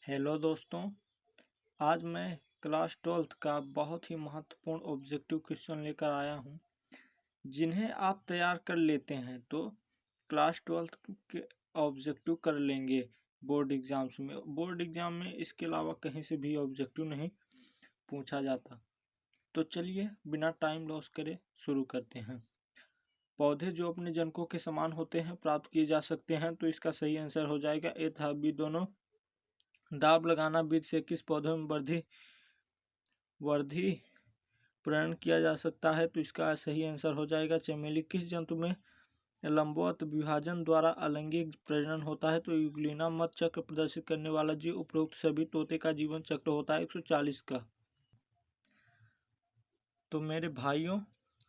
Hello दोस्तों, आज मैं क्लास 12th का बहुत ही महत्वपूर्ण ऑब्जेक्टिव क्वेश्चन लेकर आया हूं, जिन्हें आप तैयार कर लेते हैं तो क्लास 12th के ऑब्जेक्टिव कर लेंगे बोर्ड एग्जाम्स में। बोर्ड एग्जाम में इसके अलावा कहीं से भी ऑब्जेक्टिव नहीं पूछा जाता। तो चलिए बिना टाइम लॉस करे शुरू करते हैं। पौधे जो अपने जनकों के समान होते हैं प्राप्त किए जा सकते हैं, तो इसका सही आंसर हो जाएगा ए तथा बी दोनों। दाब लगाना बीज से किस पौधे में वर्धी प्रजनन किया जा सकता है, तो इसका सही आंसर हो जाएगा चमेली। किस जंतु में लंबवत विभाजन द्वारा अलैंगिक प्रजनन होता है, तो यूग्लिना मत चक्र प्रदर्शित करने वाला जीव उपरोक्त सभी तोते का जीवन चक्र होता है 140 का। तो मेरे भाइयों,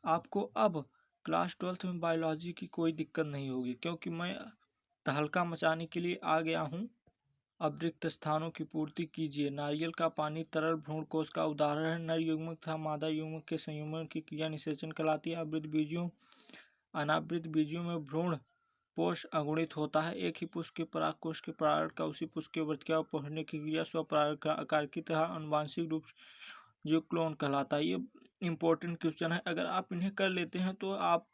आपको अब क्लास 12th में बायोलॉजी की कोई दिक्कत नहीं होगी, क्योंकि मैं तहलका मचाने के लिए आ गया हूँ। अब रिक्त स्थानों की पूर्ति कीजिए। नारियल का पानी तरल भ्रूण कोश का उदाहरण है। नर युग्मक तथा मादा युग्मक के संयुग्मन की क्रिया निषेचन कहलाती है। अनावृत बीजियों में भ्रूण पोष अगुणित होता है। एक ही पुष्प के पराग कोश के परागण का उसी पुष्प के वर्तिका को पहुंचने की क्रिया स्वपरागण का आकार की तथा आनुवांशिक रूप जो क्लोन कहलाता है। ये इंपॉर्टेंट क्वेश्चन है, अगर आप इन्हें कर लेते हैं तो आप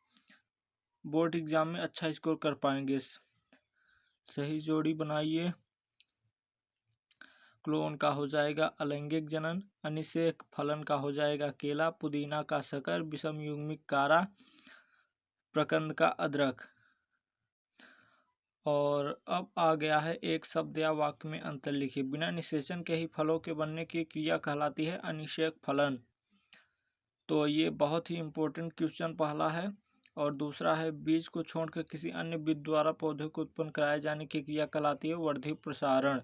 बोर्ड एग्जाम में अच्छा स्कोर कर पाएंगे। सही जोड़ी बनाइए। क्लोन का हो जाएगा अलैंगिक जनन, अनिषेक फलन का हो जाएगा केला, पुदीना का शकर, विषम युग्मिक कारा, प्रकंद का अदरक। और अब आ गया है एक शब्द या वाक्य में अंतर लिखिए। बिना निषेचन के ही फलों के बनने की क्रिया कहलाती है अनिषेक फलन। तो ये बहुत ही इंपॉर्टेंट क्वेश्चन पहला है। और दूसरा है बीज को छोड़कर किसी अन्य बीज द्वारा पौधे को उत्पन्न कराए जाने की क्रिया कहलाती है वर्धी प्रसारण।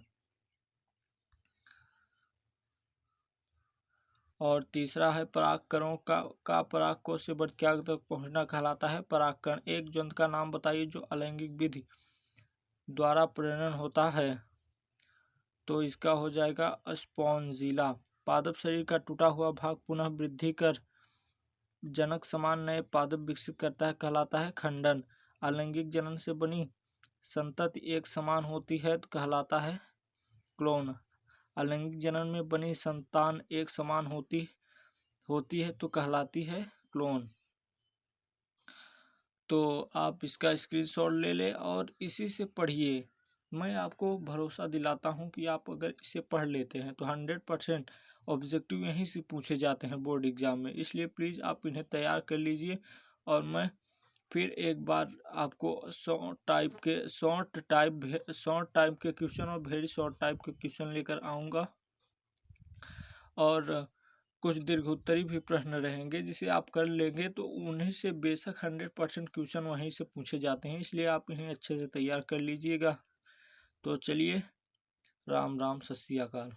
और तीसरा है परागकणों का परागकोश से वर्तिका तक पहुंचना कहलाता है परागकण। एक जंतु का नाम बताइए जो अलैंगिक विधि द्वारा प्रजनन होता है, तो इसका हो जाएगा स्पॉन्जिला। पादप शरीर का टूटा हुआ भाग पुनः वृद्धि कर जनक समान नए पादप विकसित करता है कहलाता है खंडन। अलैंगिक जनन से बनी संतति एक समान होती है तो कहलाता है क्लोन। अलैंगिक जनन में बनी संतान एक समान होती है तो कहलाती है क्लोन। तो आप इसका स्क्रीनशॉट ले लें और इसी से पढ़िए। मैं आपको भरोसा दिलाता हूं कि आप अगर इसे पढ़ लेते हैं तो 100% ऑब्जेक्टिव यहीं से पूछे जाते हैं बोर्ड एग्जाम में। इसलिए प्लीज़ आप इन्हें तैयार कर लीजिए। और मैं फिर एक बार आपको शॉर्ट टाइप के क्वेश्चन और वेरी शॉर्ट टाइप के क्वेश्चन लेकर आऊँगा। और कुछ दीर्घोत्तरी भी प्रश्न रहेंगे जिसे आप कर लेंगे तो उन्हीं से बेशक 100% क्वेश्चन वहीं से पूछे जाते हैं, इसलिए आप इन्हें अच्छे से तैयार कर लीजिएगा। तो चलिए, राम राम, सत श्री अकाल।